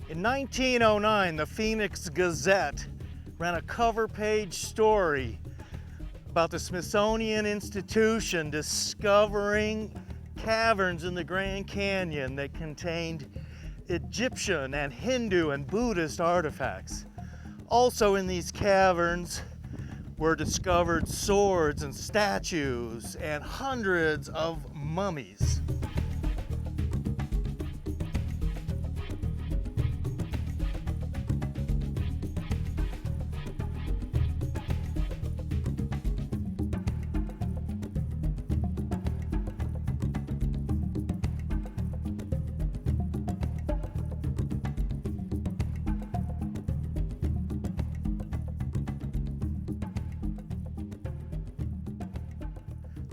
In 1909, the Phoenix Gazette ran a cover page story about the Smithsonian Institution discovering caverns in the Grand Canyon that contained Egyptian and Hindu and Buddhist artifacts. Also in these caverns were discovered swords and statues and hundreds of mummies.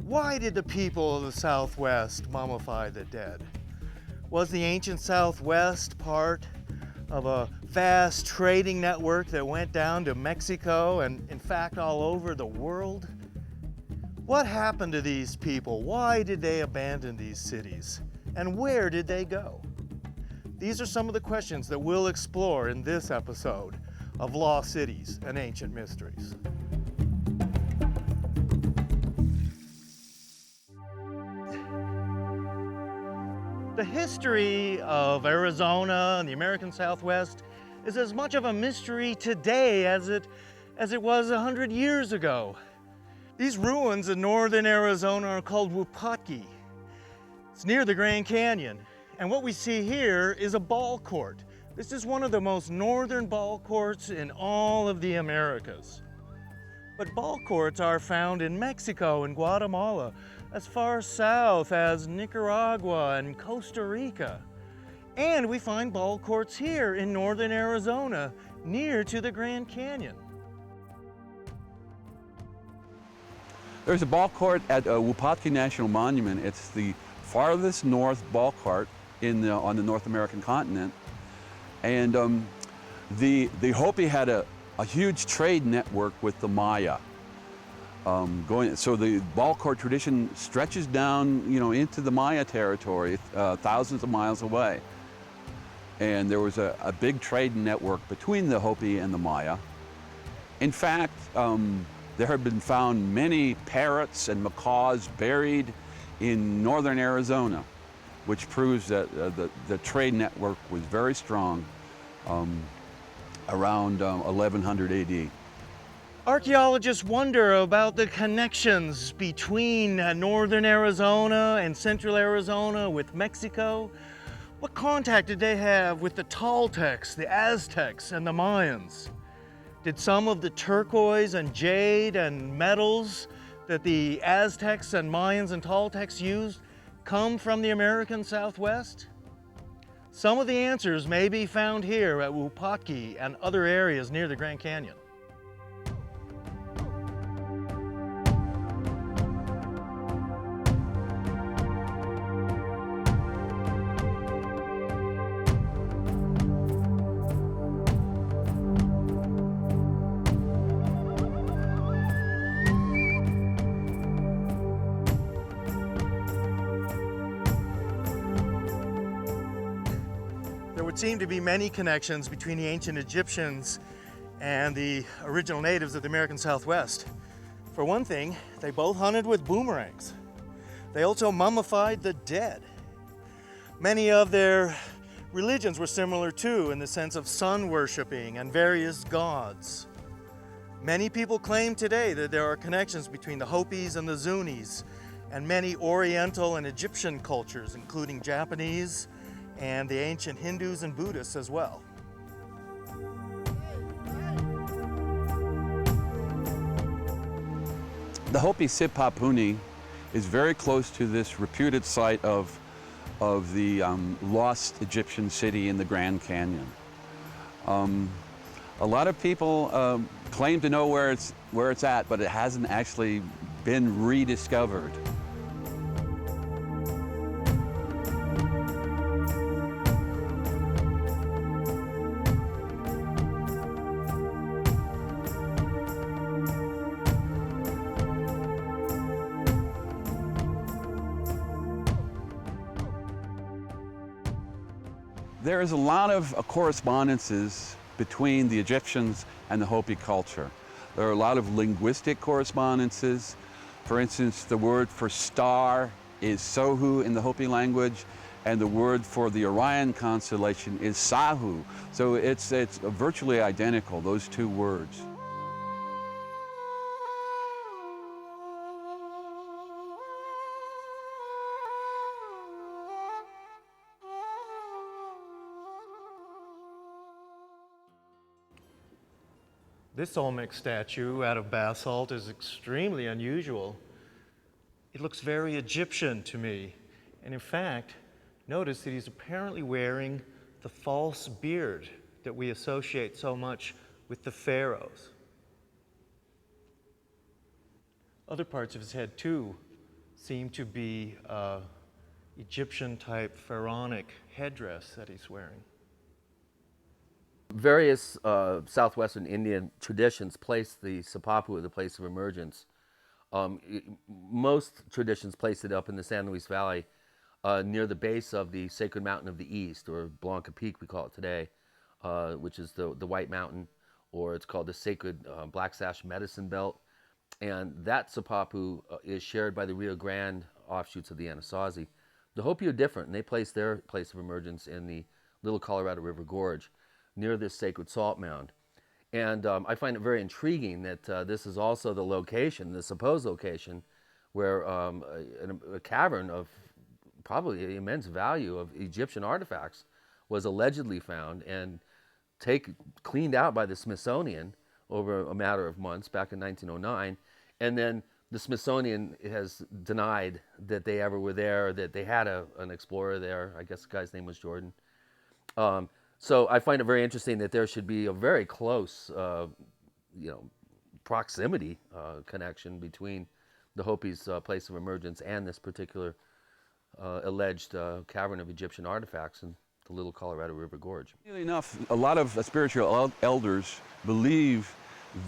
Why did the people of the Southwest mummify the dead? Was the ancient Southwest part of a vast trading network that went down to Mexico and in fact all over the world? What happened to these people? Why did they abandon these cities? And where did they go? These are some of the questions that we'll explore in this episode of Lost Cities and Ancient Mysteries. The history of Arizona and the American Southwest is as much of a mystery today as it was 100 years ago. These ruins in northern Arizona are called Wupatki. It's near the Grand Canyon. And what we see here is a ball court. This is one of the most northern ball courts in all of the Americas. But ball courts are found in Mexico and Guatemala, as far south as Nicaragua and Costa Rica. And we find ball courts here in northern Arizona, near to the Grand Canyon. There's a ball court at Wupatki National Monument. It's the farthest north ball court on the North American continent. And the Hopi had a huge trade network with the Maya. So the ball court tradition stretches down, into the Maya territory, thousands of miles away. And there was a big trade network between the Hopi and the Maya. In fact, there have been found many parrots and macaws buried in northern Arizona, which proves that the trade network was very strong around 1100 AD. Archaeologists wonder about the connections between northern Arizona and central Arizona with Mexico. What contact did they have with the Toltecs, the Aztecs, and the Mayans? Did some of the turquoise and jade and metals that the Aztecs and Mayans and Toltecs used come from the American Southwest? Some of the answers may be found here at Wupatki and other areas near the Grand Canyon. There would seem to be many connections between the ancient Egyptians and the original natives of the American Southwest. For one thing, they both hunted with boomerangs. They also mummified the dead. Many of their religions were similar too, in the sense of sun worshiping and various gods. Many people claim today that there are connections between the Hopis and the Zunis and many Oriental and Egyptian cultures, including Japanese and the ancient Hindus and Buddhists as well. The Hopi Sipapuni is very close to this reputed site of the lost Egyptian city in the Grand Canyon. A lot of people claim to know where it's at, but it hasn't actually been rediscovered. There is a lot of correspondences between the Egyptians and the Hopi culture. There are a lot of linguistic correspondences. For instance, the word for star is Sohu in the Hopi language, and the word for the Orion constellation is Sahu. So it's virtually identical, those two words. This Olmec statue out of basalt is extremely unusual. It looks very Egyptian to me. And in fact, notice that he's apparently wearing the false beard that we associate so much with the pharaohs. Other parts of his head, too, seem to be Egyptian-type pharaonic headdress that he's wearing. Various southwestern Indian traditions place the Sipapu at the place of emergence. Most traditions place it up in the San Luis Valley near the base of the Sacred Mountain of the East, or Blanca Peak we call it today, which is the White Mountain, or it's called the Sacred Black Sash Medicine Belt. And that Sipapu is shared by the Rio Grande offshoots of the Anasazi. The Hopi are different, and they place their place of emergence in the Little Colorado River Gorge, near this sacred salt mound. And I find it very intriguing that this is also the location, the supposed location, where a cavern of probably immense value of Egyptian artifacts was allegedly found and cleaned out by the Smithsonian over a matter of months back in 1909. And then the Smithsonian has denied that they ever were there, or that they had an explorer there. I guess the guy's name was Jordan. So I find it very interesting that there should be a very close, proximity connection between the Hopi's place of emergence and this particular alleged cavern of Egyptian artifacts in the Little Colorado River Gorge. Really enough, a lot of spiritual elders believe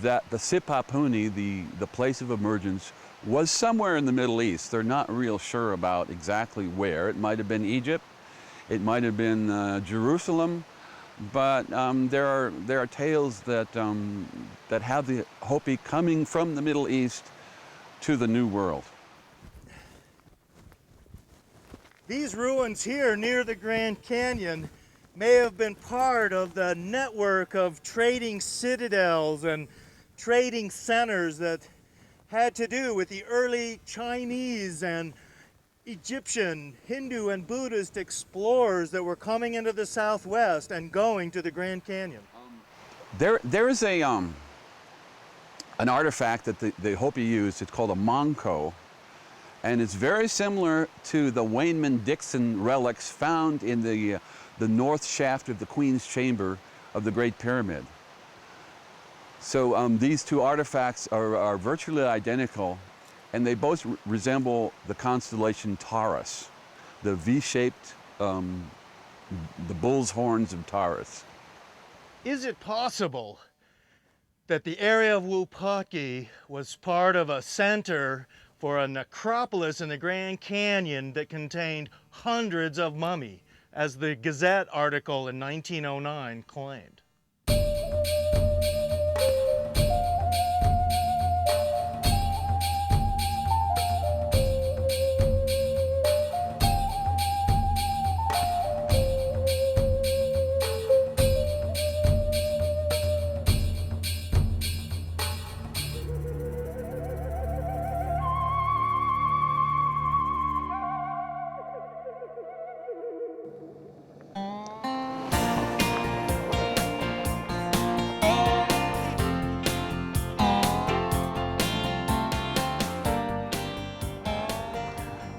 that the Sipapuni, the place of emergence, was somewhere in the Middle East. They're not real sure about exactly where. It might have been Egypt, it might have been Jerusalem. But there are tales that have the Hopi coming from the Middle East to the New World. These ruins here near the Grand Canyon may have been part of the network of trading citadels and trading centers that had to do with the early Chinese and Egyptian, Hindu, and Buddhist explorers that were coming into the Southwest and going to the Grand Canyon. There is an artifact that the Hopi used. It's called a manco, and it's very similar to the Wayneman-Dixon relics found in the north shaft of the Queen's Chamber of the Great Pyramid. So these two artifacts are virtually identical, and they both resemble the constellation Taurus, the V-shaped, the bull's horns of Taurus. Is it possible that the area of Wupatki was part of a center for a necropolis in the Grand Canyon that contained hundreds of mummies, as the Gazette article in 1909 claimed?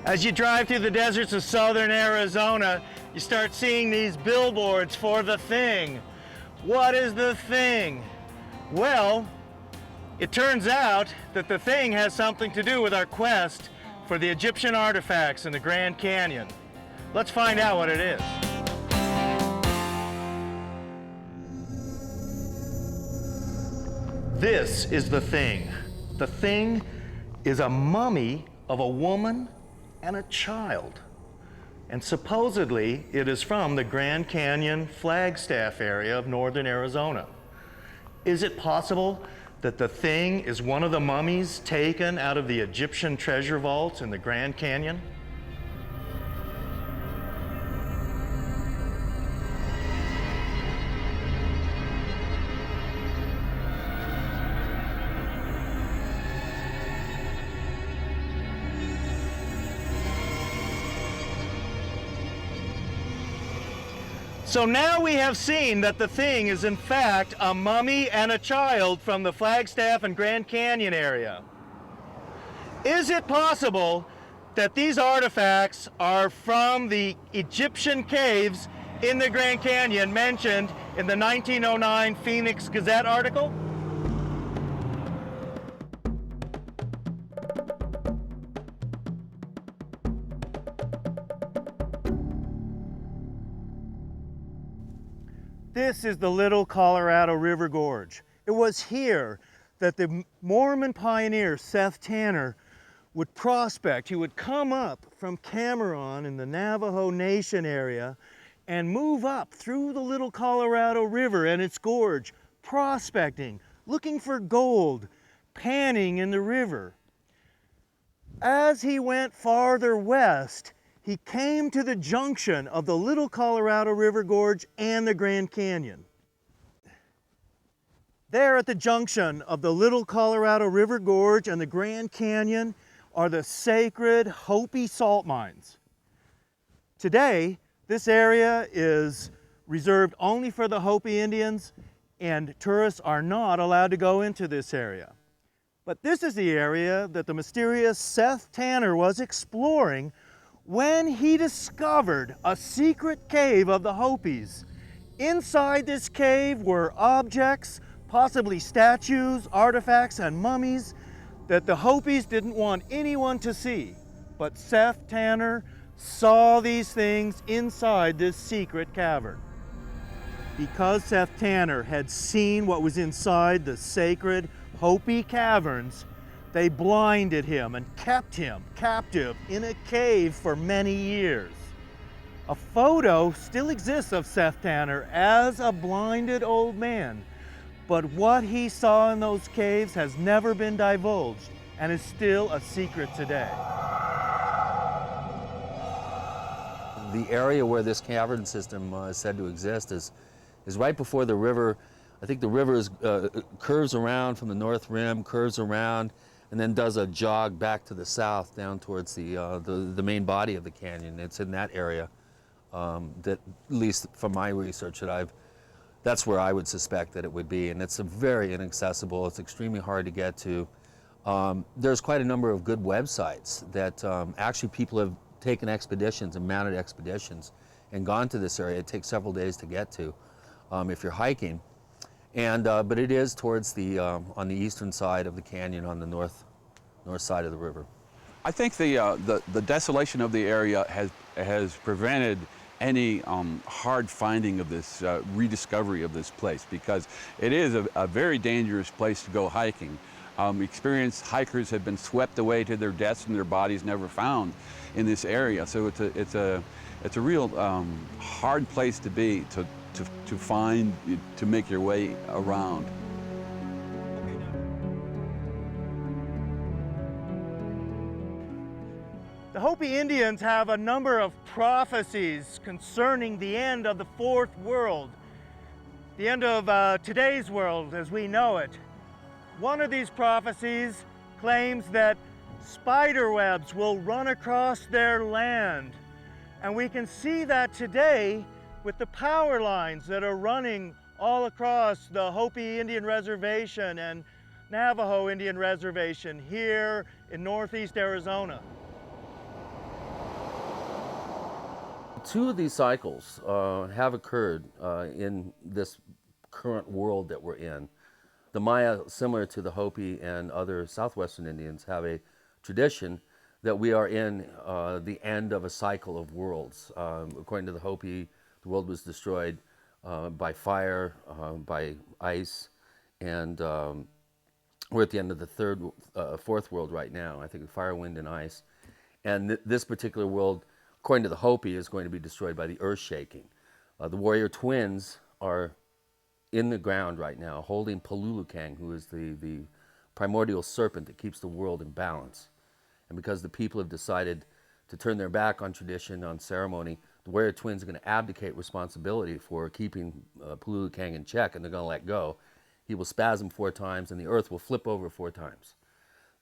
As you drive through the deserts of southern Arizona, you start seeing these billboards for the thing. What is the thing? Well, it turns out that the thing has something to do with our quest for the Egyptian artifacts in the Grand Canyon. Let's find out what it is. This is the thing. The thing is a mummy of a woman and a child. and supposedly it is from the Grand Canyon Flagstaff area of northern Arizona. Is it possible that the thing is one of the mummies taken out of the Egyptian treasure vaults in the Grand Canyon? So now we have seen that the thing is in fact a mummy and a child from the Flagstaff and Grand Canyon area. Is it possible that these artifacts are from the Egyptian caves in the Grand Canyon mentioned in the 1909 Phoenix Gazette article? This is the Little Colorado River Gorge. It was here that the Mormon pioneer Seth Tanner would prospect. He would come up from Cameron in the Navajo Nation area and move up through the Little Colorado River and its gorge, prospecting, looking for gold, panning in the river. As he went farther west, he came to the junction of the Little Colorado River Gorge and the Grand Canyon. There at the junction of the Little Colorado River Gorge and the Grand Canyon are the sacred Hopi salt mines. Today, this area is reserved only for the Hopi Indians, and tourists are not allowed to go into this area. But this is the area that the mysterious Seth Tanner was exploring when he discovered a secret cave of the Hopis. Inside this cave were objects, possibly statues, artifacts, and mummies that the Hopis didn't want anyone to see. But Seth Tanner saw these things inside this secret cavern. Because Seth Tanner had seen what was inside the sacred Hopi caverns, they blinded him and kept him captive in a cave for many years. A photo still exists of Seth Tanner as a blinded old man, but what he saw in those caves has never been divulged and is still a secret today. The area where this cavern system is said to exist is right before the river. I think the river curves around from the north rim, curves around, and then does a jog back to the south down towards the main body of the canyon. It's in that area that, at least from my research, that's where I would suspect that it would be. And it's very inaccessible. It's extremely hard to get to. There's quite a number of good websites that actually people have taken expeditions and mounted expeditions and gone to this area. It takes several days to get to if you're hiking. And but it is towards on the eastern side of the canyon, on the north side of the river. I think the desolation of the area has prevented any hard finding of this rediscovery of this place, because it is a very dangerous place to go hiking. Experienced hikers have been swept away to their deaths and their bodies never found in this area. So it's a real hard place to be, to find, to make your way around. The Hopi Indians have a number of prophecies concerning the end of the fourth world, the end of today's world as we know it. One of these prophecies claims that spider webs will run across their land. And we can see that today with the power lines that are running all across the Hopi Indian Reservation and Navajo Indian Reservation here in northeast Arizona. Two of these cycles have occurred in this current world that we're in. The Maya, similar to the Hopi and other southwestern Indians, have a tradition that we are in the end of a cycle of worlds. According to the Hopi, the world was destroyed by fire, by ice, and we're at the end of the fourth world right now. I think fire, wind, and ice. And this particular world according to the Hopi, is going to be destroyed by the earth shaking. The warrior twins are in the ground right now, holding Childress, who is the primordial serpent that keeps the world in balance. And because the people have decided to turn their back on tradition, on ceremony, the warrior twins are going to abdicate responsibility for keeping Childress in check, and they're going to let go. He will spasm 4 times, and the earth will flip over 4 times.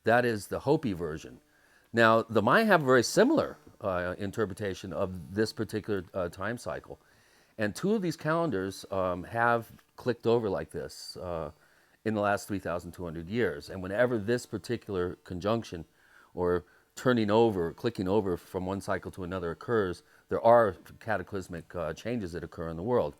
That is the Hopi version. Now, the Mayan have a very similar interpretation of this particular time cycle. And 2 of these calendars have clicked over like this in the last 3,200 years. And whenever this particular conjunction or turning over, clicking over from one cycle to another occurs, there are cataclysmic changes that occur in the world.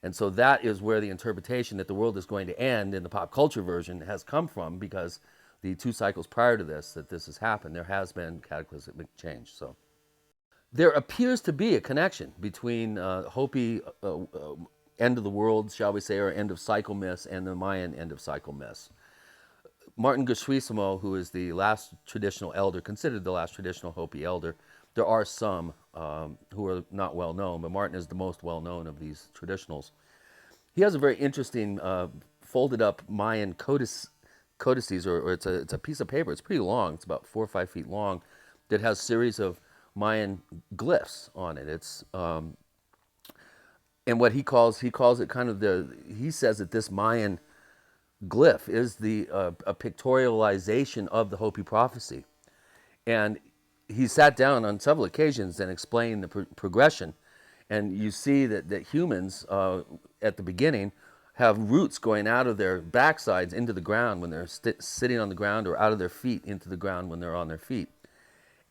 And so that is where the interpretation that the world is going to end in the pop culture version has come from, because the 2 cycles prior to this, that this has happened, there has been cataclysmic change. So there appears to be a connection between Hopi end of the world, shall we say, or end of cycle myths, and the Mayan end of cycle myths. Martin Guishuisimo, who is the last traditional elder, considered the last traditional Hopi elder, there are some who are not well known, but Martin is the most well known of these traditionals. He has a very interesting folded up Mayan codices, or it's a piece of paper. It's pretty long. It's about 4 or 5 feet long, that has a series of Mayan glyphs on it. It's and what he calls it kind of he says that this Mayan glyph is a pictorialization of the Hopi prophecy. And he sat down on several occasions and explained the progression. And you see that humans at the beginning have roots going out of their backsides into the ground when they're sitting on the ground, or out of their feet into the ground when they're on their feet.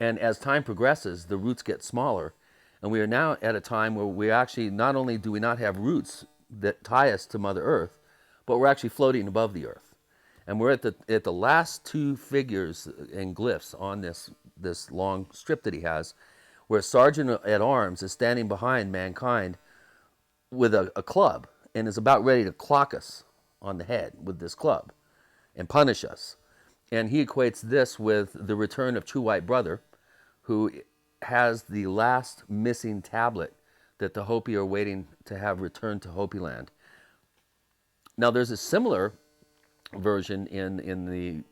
And as time progresses, the roots get smaller. And we are now at a time where we actually, not only do we not have roots that tie us to Mother Earth, but we're actually floating above the earth. And we're at the last 2 figures and glyphs on this long strip that he has, where a sergeant at arms is standing behind mankind with a club, and is about ready to clock us on the head with this club and punish us. And he equates this with the return of True White Brother, who has the last missing tablet that the Hopi are waiting to have returned to Hopi land. Now, there's a similar version in the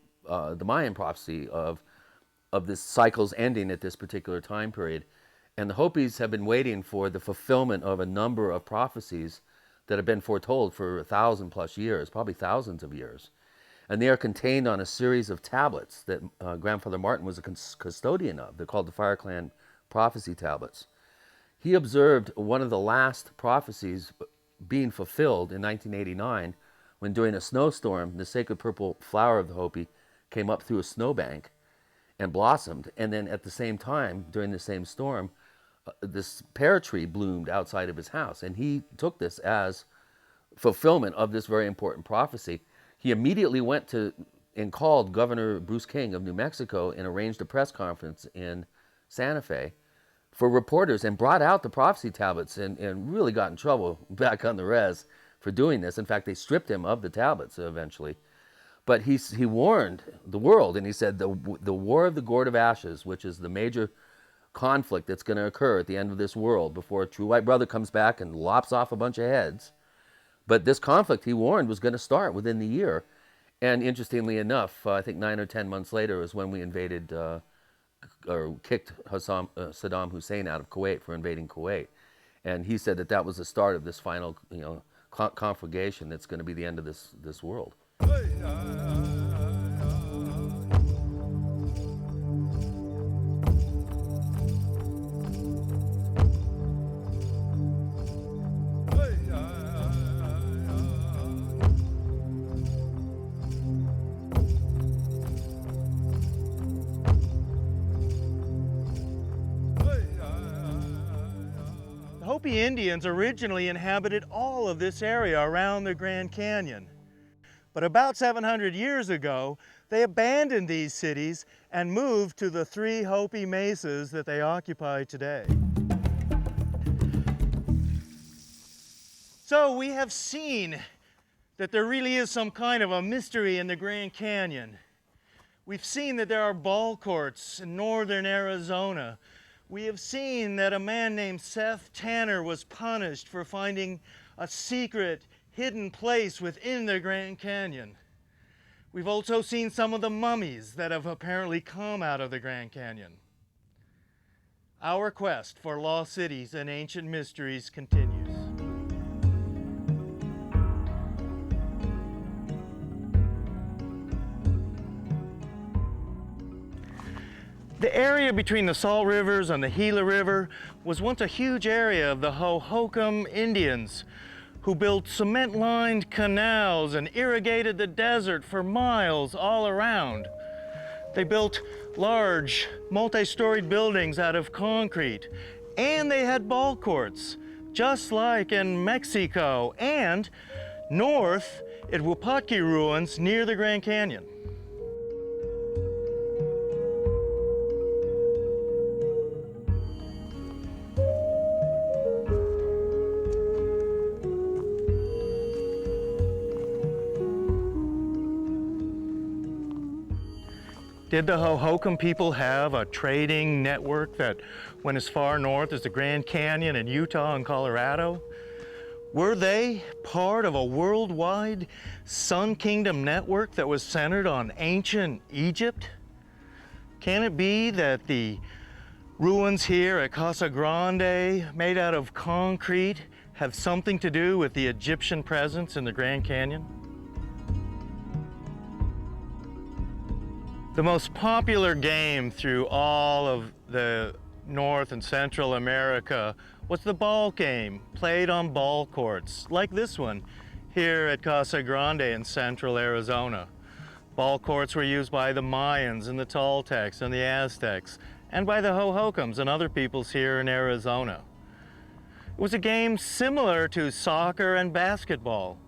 Mayan prophecy of this cycle's ending at this particular time period. And the Hopis have been waiting for the fulfillment of a number of prophecies that have been foretold for 1,000+ years, probably thousands of years. And they are contained on a series of tablets that Grandfather Martin was a custodian of. They're called the Fire Clan Prophecy Tablets. He observed one of the last prophecies being fulfilled in 1989, when during a snowstorm, the sacred purple flower of the Hopi came up through a snowbank and blossomed. And then at the same time, during the same storm, this pear tree bloomed outside of his house. And he took this as fulfillment of this very important prophecy. He immediately went to and called Governor Bruce King of New Mexico and arranged a press conference in Santa Fe for reporters, and brought out the prophecy tablets, and really got in trouble back on the res for doing this. In fact, they stripped him of the tablets eventually. But he warned the world, and he said the War of the Gourd of Ashes, which is the major conflict that's going to occur at the end of this world before a True White Brother comes back and lops off a bunch of heads. But this conflict, he warned, was going to start within the year. And interestingly enough, I think 9 or 10 months later is when we invaded or kicked Saddam Hussein out of Kuwait for invading Kuwait. And he said that was the start of this final, conflagration that's going to be the end of this world. The Hopi Indians originally inhabited all of this area around the Grand Canyon. But about 700 years ago, they abandoned these cities and moved to the 3 Hopi mesas that they occupy today. So we have seen that there really is some kind of a mystery in the Grand Canyon. We've seen that there are ball courts in northern Arizona. We have seen that a man named Seth Tanner was punished for finding a secret, hidden place within the Grand Canyon. We've also seen some of the mummies that have apparently come out of the Grand Canyon. Our quest for lost cities and ancient mysteries continues. The area between the Salt Rivers and the Gila River was once a huge area of the Hohokam Indians, who built cement-lined canals and irrigated the desert for miles all around. They built large, multi-storied buildings out of concrete, and they had ball courts, just like in Mexico and north at Wupatki ruins near the Grand Canyon. Did the Hohokam people have a trading network that went as far north as the Grand Canyon in Utah and Colorado? Were they part of a worldwide Sun Kingdom network that was centered on ancient Egypt? Can it be that the ruins here at Casa Grande, made out of concrete, have something to do with the Egyptian presence in the Grand Canyon? The most popular game through all of the North and Central America was the ball game, played on ball courts, like this one here at Casa Grande in central Arizona. Ball courts were used by the Mayans and the Toltecs and the Aztecs, and by the Hohokams and other peoples here in Arizona. It was a game similar to soccer and basketball.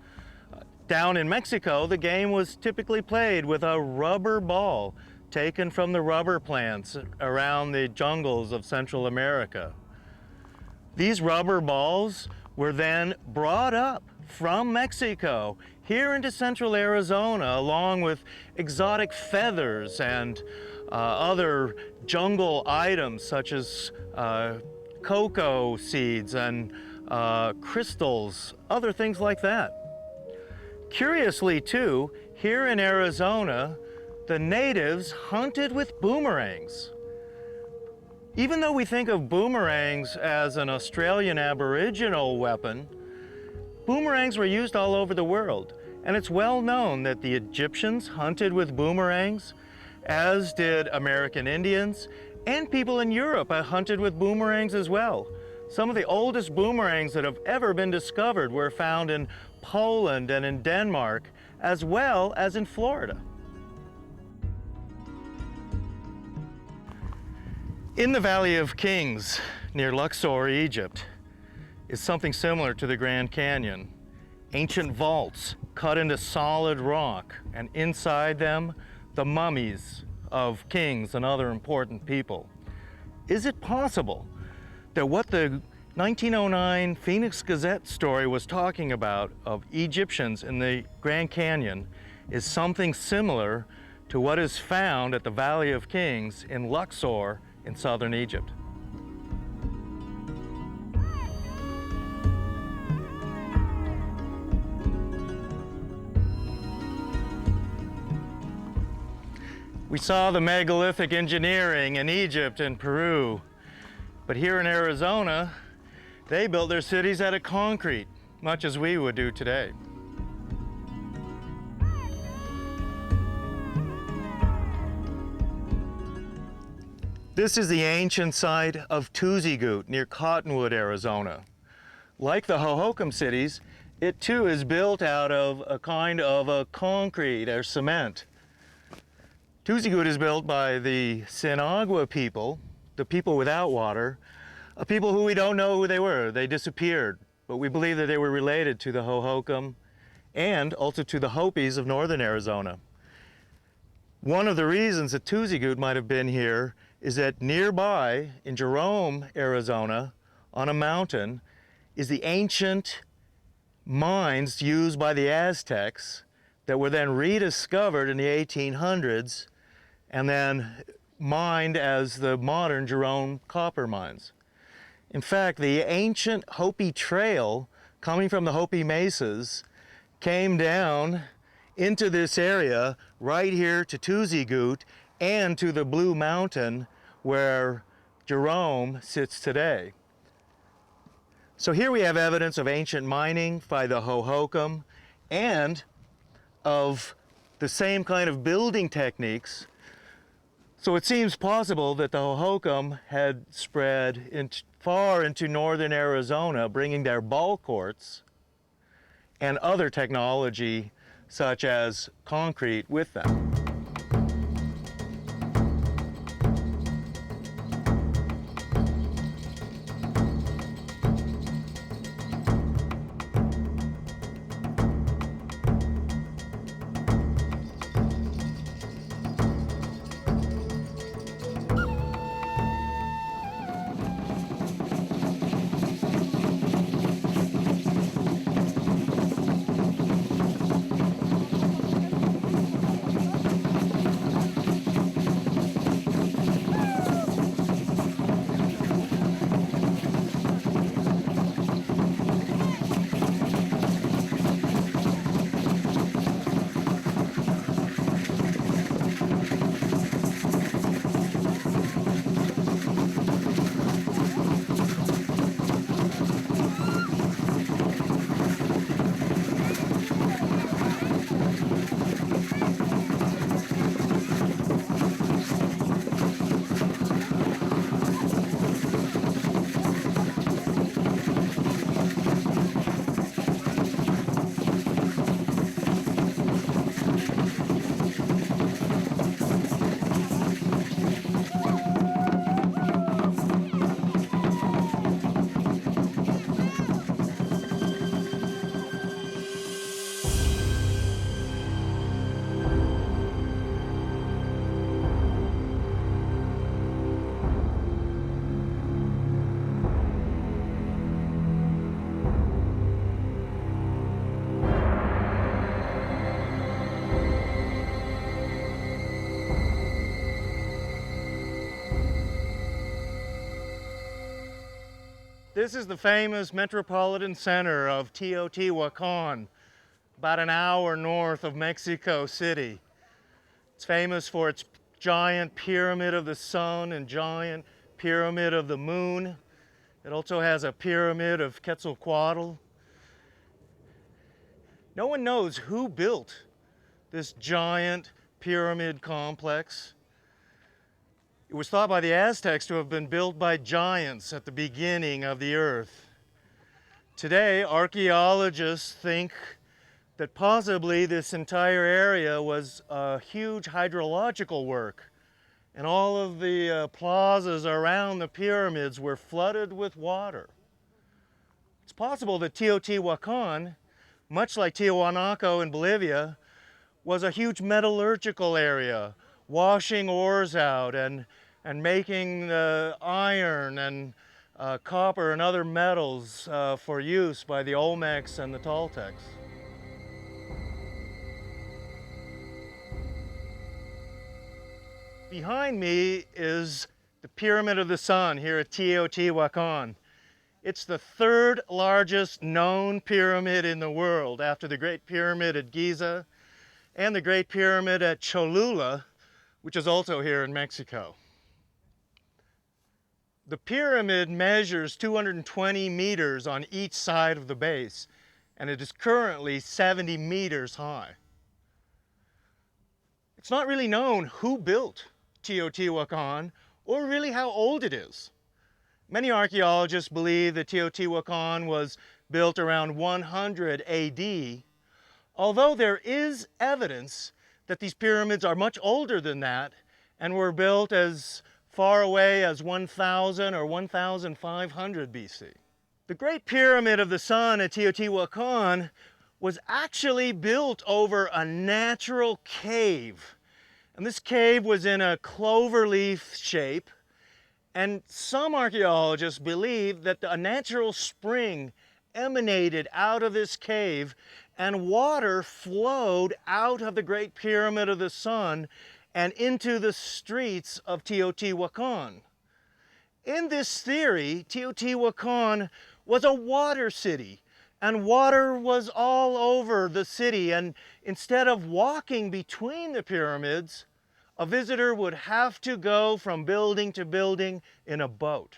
Down in Mexico, the game was typically played with a rubber ball taken from the rubber plants around the jungles of Central America. These rubber balls were then brought up from Mexico here into central Arizona, along with exotic feathers and other jungle items such as cocoa seeds and crystals, other things like that. Curiously too, here in Arizona, the natives hunted with boomerangs. Even though we think of boomerangs as an Australian Aboriginal weapon, boomerangs were used all over the world. And it's well known that the Egyptians hunted with boomerangs, as did American Indians, and people in Europe hunted with boomerangs as well. Some of the oldest boomerangs that have ever been discovered were found in Poland and in Denmark, as well as in Florida. In the Valley of Kings, near Luxor, Egypt, is something similar to the Grand Canyon. Ancient vaults cut into solid rock, and inside them, the mummies of kings and other important people. Is it possible that what the 1909 Phoenix Gazette story was talking about of Egyptians in the Grand Canyon is something similar to what is found at the Valley of Kings in Luxor in southern Egypt? We saw the megalithic engineering in Egypt and Peru, but here in Arizona, they built their cities out of concrete, much as we would do today. This is the ancient site of Teotihuacan near Cottonwood, Arizona. Like the Hohokam cities, it too is built out of a kind of a concrete or cement. Teotihuacan is built by the Sinagua people, the people without water, a people who we don't know who they were. They disappeared, but we believe that they were related to the Hohokam and also to the Hopis of northern Arizona. One of the reasons that Teotihuacan might have been here is that nearby in Jerome, Arizona, on a mountain, is the ancient mines used by the Aztecs that were then rediscovered in the 1800s and then mined as the modern Jerome copper mines. In fact, the ancient Hopi trail coming from the Hopi mesas came down into this area right here to Teotihuacan and to the Blue Mountain where Jerome sits today. So here we have evidence of ancient mining by the Hohokam and of the same kind of building techniques. So it seems possible that the Hohokam had spread far into northern Arizona, bringing their ball courts and other technology such as concrete with them. This is the famous metropolitan center of Teotihuacan, about an hour north of Mexico City. It's famous for its giant pyramid of the sun and giant pyramid of the moon. It also has a pyramid of Quetzalcoatl. No one knows who built this giant pyramid complex. It was thought by the Aztecs to have been built by giants at the beginning of the earth. Today, archaeologists think that possibly this entire area was a huge hydrological work, and all of the plazas around the pyramids were flooded with water. It's possible that Teotihuacan, much like Tiwanaku in Bolivia, was a huge metallurgical area, washing ores out and making iron and copper and other metals for use by the Olmecs and the Toltecs. Behind me is the Pyramid of the Sun here at Teotihuacan. It's the third largest known pyramid in the world after the Great Pyramid at Giza and the Great Pyramid at Cholula, which is also here in Mexico. The pyramid measures 220 meters on each side of the base, and it is currently 70 meters high. It's not really known who built Teotihuacan or really how old it is. Many archaeologists believe that Teotihuacan was built around 100 AD, although there is evidence that these pyramids are much older than that and were built as far away as 1000 or 1500 BC. The Great Pyramid of the Sun at Teotihuacan was actually built over a natural cave. And this cave was in a cloverleaf shape, and some archaeologists believe that a natural spring emanated out of this cave and water flowed out of the Great Pyramid of the Sun and into the streets of Teotihuacan. In this theory, Teotihuacan was a water city, and water was all over the city, and instead of walking between the pyramids, a visitor would have to go from building to building in a boat.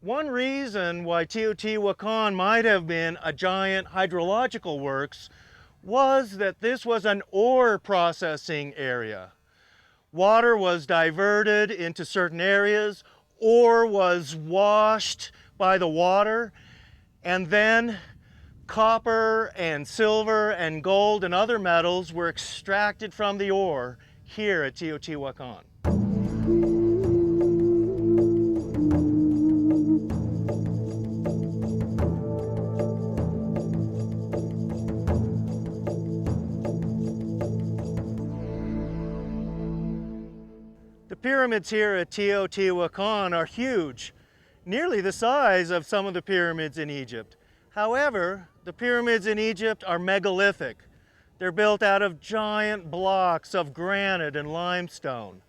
One reason why Teotihuacan might have been a giant hydrological works was that this was an ore processing area. Water was diverted into certain areas, ore was washed by the water, and then copper and silver and gold and other metals were extracted from the ore here at Teotihuacan. The pyramids here at Teotihuacan are huge, nearly the size of some of the pyramids in Egypt. However, the pyramids in Egypt are megalithic. They're built out of giant blocks of granite and limestone.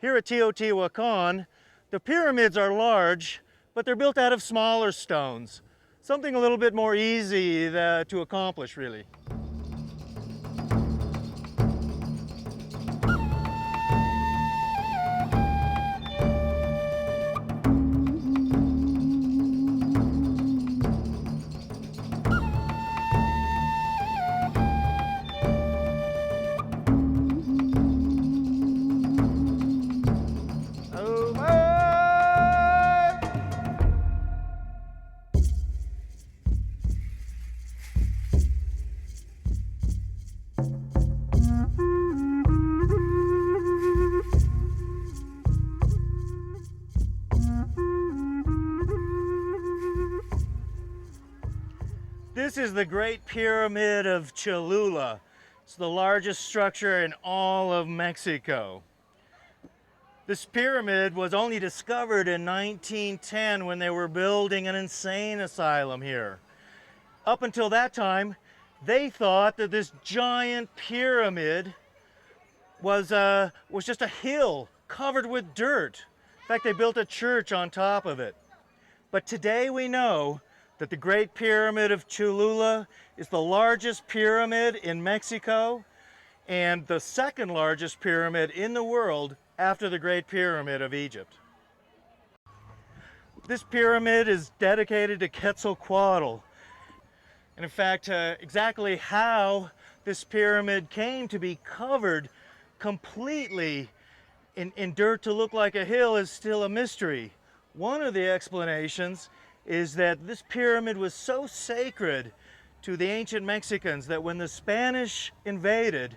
Here at Teotihuacan, the pyramids are large, but they're built out of smaller stones. Something a little bit more easy to accomplish, really. This is the Great Pyramid of Cholula. It's the largest structure in all of Mexico. This pyramid was only discovered in 1910 when they were building an insane asylum here. Up until that time, they thought that this giant pyramid was just a hill covered with dirt. In fact, they built a church on top of it. But today we know that the Great Pyramid of Cholula is the largest pyramid in Mexico and the second largest pyramid in the world after the Great Pyramid of Egypt. This pyramid is dedicated to Quetzalcoatl. And in fact, exactly how this pyramid came to be covered completely in dirt to look like a hill is still a mystery. One of the explanations is that this pyramid was so sacred to the ancient Mexicans that when the Spanish invaded,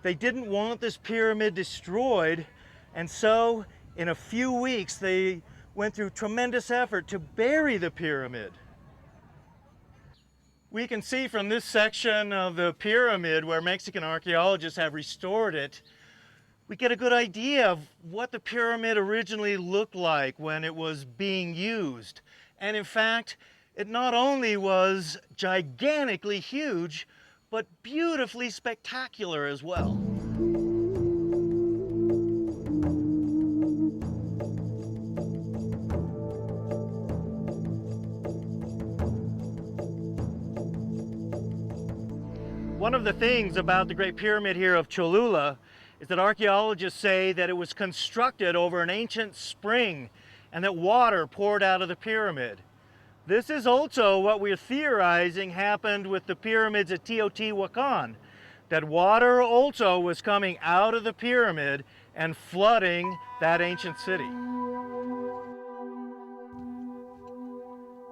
they didn't want this pyramid destroyed, and so in a few weeks they went through tremendous effort to bury the pyramid. We can see from this section of the pyramid where Mexican archaeologists have restored it, we get a good idea of what the pyramid originally looked like when it was being used. And in fact, it not only was gigantically huge, but beautifully spectacular as well. One of the things about the Great Pyramid here of Cholula is that archaeologists say that it was constructed over an ancient spring and that water poured out of the pyramid. This is also what we're theorizing happened with the pyramids at Teotihuacan, that water also was coming out of the pyramid and flooding that ancient city.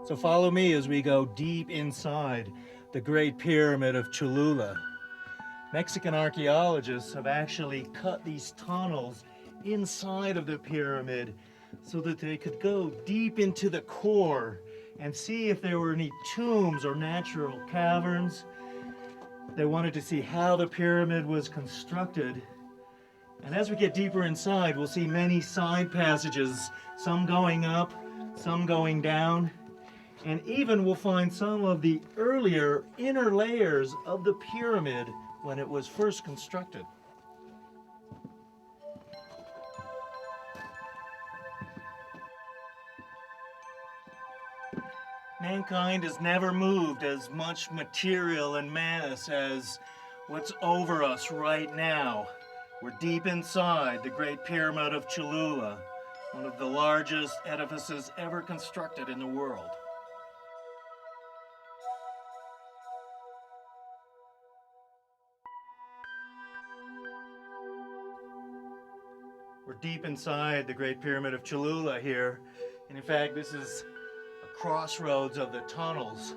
So follow me as we go deep inside the Great Pyramid of Cholula. Mexican archaeologists have actually cut these tunnels inside of the pyramid so that they could go deep into the core and see if there were any tombs or natural caverns. They wanted to see how the pyramid was constructed. And as we get deeper inside, we'll see many side passages, some going up, some going down, and even we'll find some of the earlier inner layers of the pyramid when it was first constructed. Mankind has never moved as much material and mass as what's over us right now. We're deep inside the Great Pyramid of Cholula, one of the largest edifices ever constructed in the world. We're deep inside the Great Pyramid of Cholula here, and in fact this is a crossroads of the tunnels.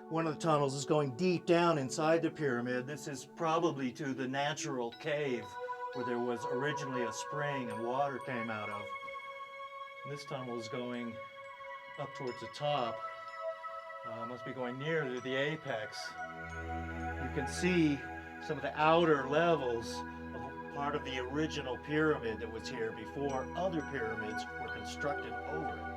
One of the tunnels is going deep down inside the pyramid. This is probably to the natural cave where there was originally a spring and water came out of. And this tunnel is going up towards the top. Must be going near to the apex. You can see some of the outer levels of part of the original pyramid that was here before other pyramids were constructed over it.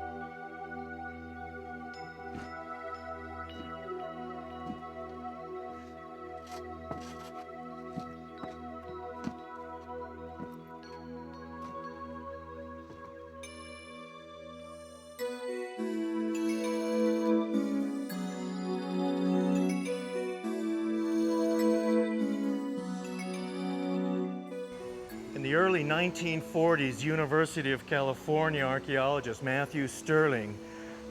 In the early 1940s, University of California archaeologist Matthew Stirling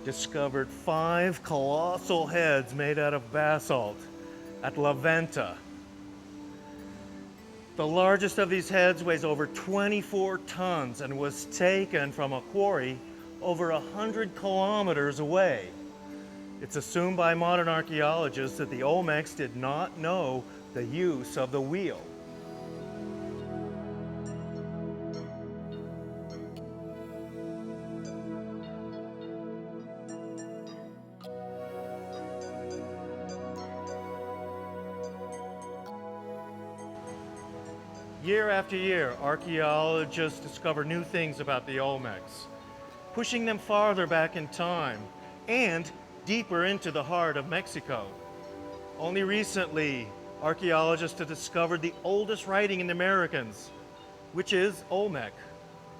discovered 5 colossal heads made out of basalt at La Venta. The largest of these heads weighs over 24 tons and was taken from a quarry over 100 kilometers away. It's assumed by modern archaeologists that the Olmecs did not know the use of the wheel. Year after year, archaeologists discover new things about the Olmecs, pushing them farther back in time and deeper into the heart of Mexico. Only recently, archaeologists have discovered the oldest writing in the Americas, which is Olmec.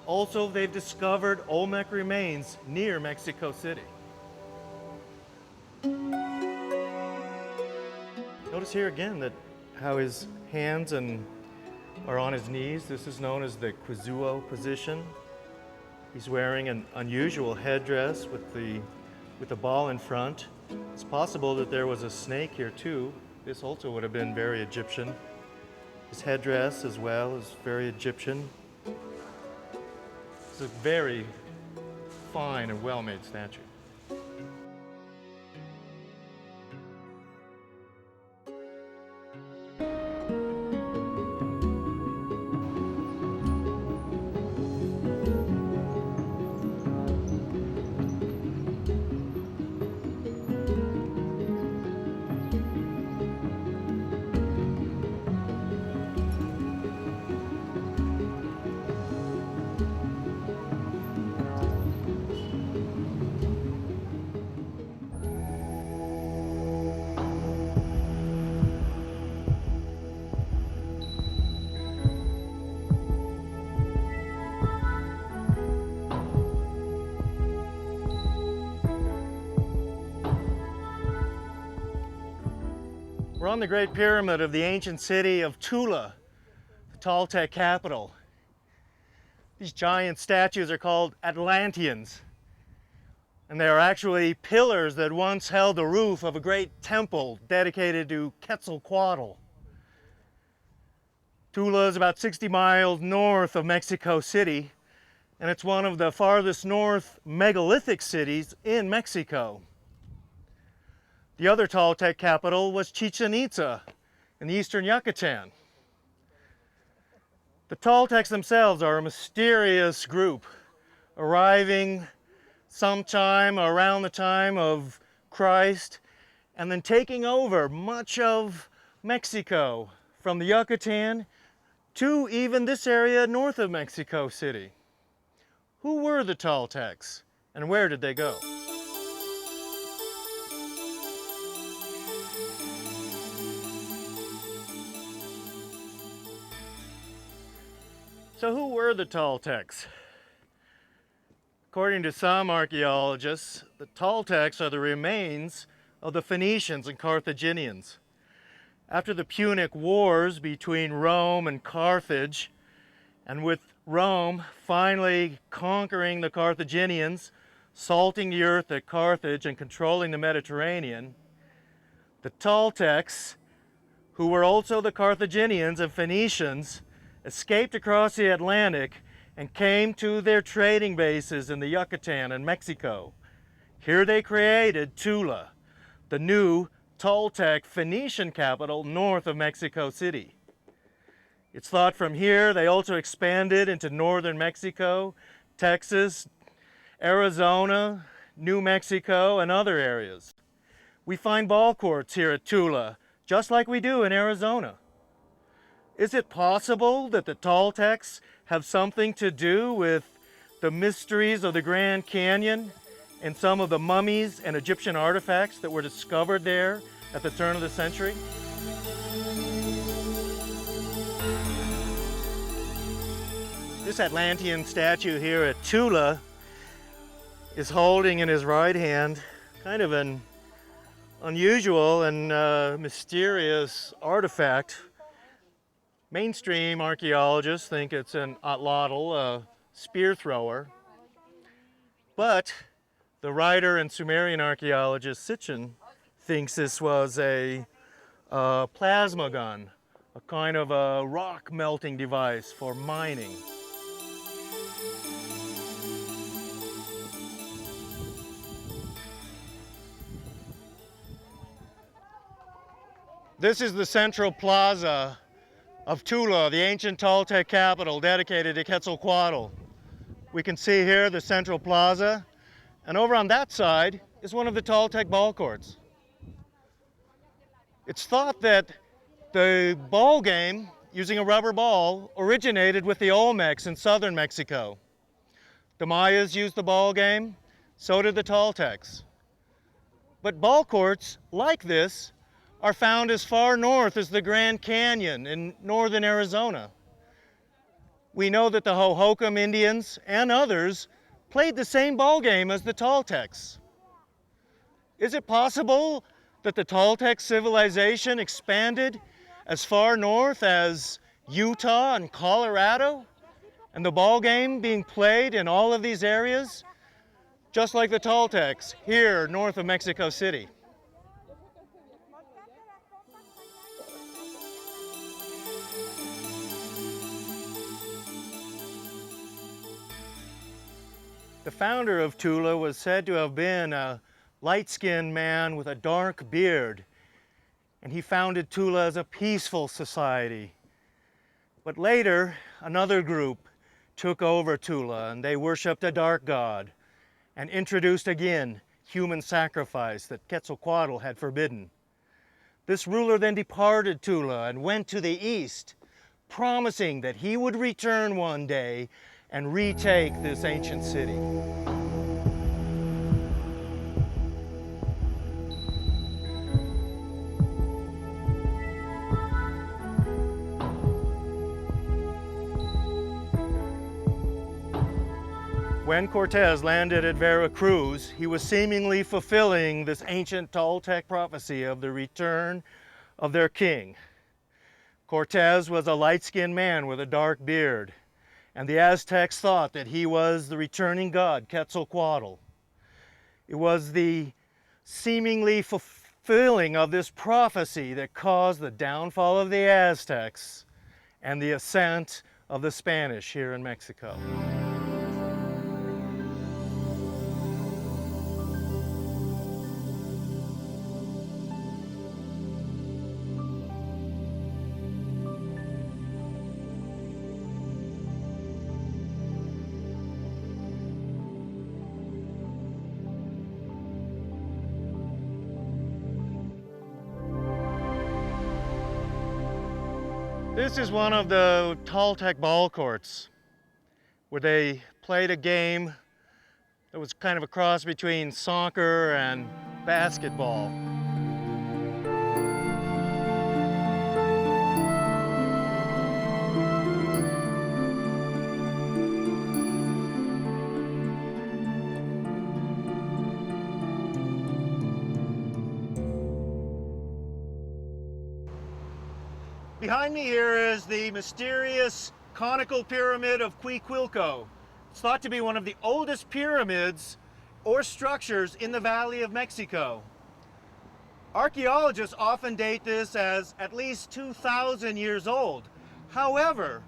Also, they've discovered Olmec remains near Mexico City. Notice here again that how his hands are on his knees. This is known as the Cuicuilco position. He's wearing an unusual headdress with the ball in front. It's possible that there was a snake here too. This also would have been very Egyptian. His headdress as well is very Egyptian. It's a very fine and well-made statue. We're on the Great Pyramid of the ancient city of Tula, the Toltec capital. These giant statues are called Atlanteans, and they are actually pillars that once held the roof of a great temple dedicated to Quetzalcoatl. Tula is about 60 miles north of Mexico City, and it's one of the farthest north megalithic cities in Mexico. The other Toltec capital was Chichen Itza in the eastern Yucatan. The Toltecs themselves are a mysterious group, arriving sometime around the time of Christ and then taking over much of Mexico from the Yucatan to even this area north of Mexico City. Who were the Toltecs and where did they go? So who were the Toltecs? According to some archaeologists, the Toltecs are the remains of the Phoenicians and Carthaginians. After the Punic Wars between Rome and Carthage, and with Rome finally conquering the Carthaginians, salting the earth at Carthage and controlling the Mediterranean, the Toltecs, who were also the Carthaginians and Phoenicians, escaped across the Atlantic and came to their trading bases in the Yucatan and Mexico. Here they created Tula, the new Toltec Phoenician capital north of Mexico City. It's thought from here they also expanded into northern Mexico, Texas, Arizona, New Mexico, and other areas. We find ball courts here at Tula, just like we do in Arizona. Is it possible that the Toltecs have something to do with the mysteries of the Grand Canyon and some of the mummies and Egyptian artifacts that were discovered there at the turn of the century? This Atlantean statue here at Tula is holding in his right hand kind of an unusual and mysterious artifact. Mainstream archaeologists think it's an atlotl, a spear thrower, but the writer and Sumerian archaeologist Sitchin thinks this was a plasma gun, a kind of a rock melting device for mining. This is the central plaza of Tula, the ancient Toltec capital dedicated to Quetzalcoatl. We can see here the central plaza, and over on that side is one of the Toltec ball courts. It's thought that the ball game, using a rubber ball, originated with the Olmecs in southern Mexico. The Mayas used the ball game, so did the Toltecs. But ball courts like this are found as far north as the Grand Canyon in northern Arizona. We know that the Hohokam Indians and others played the same ball game as the Toltecs. Is it possible that the Toltec civilization expanded as far north as Utah and Colorado, and the ball game being played in all of these areas, just like the Toltecs here north of Mexico City? The founder of Tula was said to have been a light-skinned man with a dark beard, and he founded Tula as a peaceful society. But later, another group took over Tula, and they worshipped a dark god and introduced again human sacrifice that Quetzalcoatl had forbidden. This ruler then departed Tula and went to the east, promising that he would return one day and retake this ancient city. When Cortez landed at Veracruz, he was seemingly fulfilling this ancient Toltec prophecy of the return of their king. Cortez was a light-skinned man with a dark beard, and the Aztecs thought that he was the returning god, Quetzalcoatl. It was the seemingly fulfilling of this prophecy that caused the downfall of the Aztecs and the ascent of the Spanish here in Mexico. This is one of the Toltec ball courts where they played a game that was kind of a cross between soccer and basketball. Behind me here is the mysterious conical pyramid of Cuicuilco. It's thought to be one of the oldest pyramids or structures in the Valley of Mexico. Archaeologists often date this as at least 2,000 years old. However,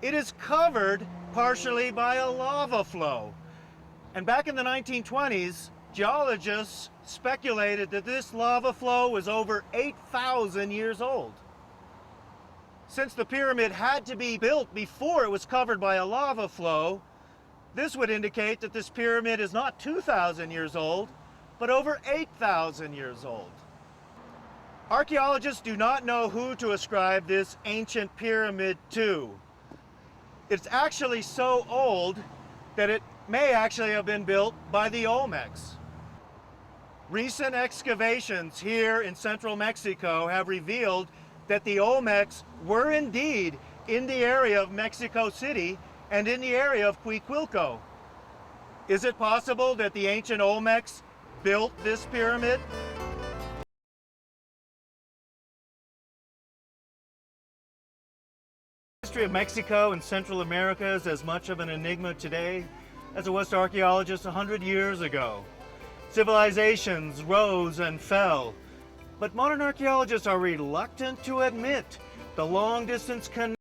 it is covered partially by a lava flow. And back in the 1920s, geologists speculated that this lava flow was over 8,000 years old. Since the pyramid had to be built before it was covered by a lava flow, this would indicate that this pyramid is not 2,000 years old, but over 8,000 years old. Archaeologists do not know who to ascribe this ancient pyramid to. It's actually so old that it may actually have been built by the Olmecs. Recent excavations here in central Mexico have revealed that the Olmecs were indeed in the area of Mexico City and in the area of Cuicuilco. Is it possible that the ancient Olmecs built this pyramid? The history of Mexico and Central America is as much of an enigma today as it was to archaeologists 100 years ago. Civilizations rose and fell, but modern archaeologists are reluctant to admit the long-distance connection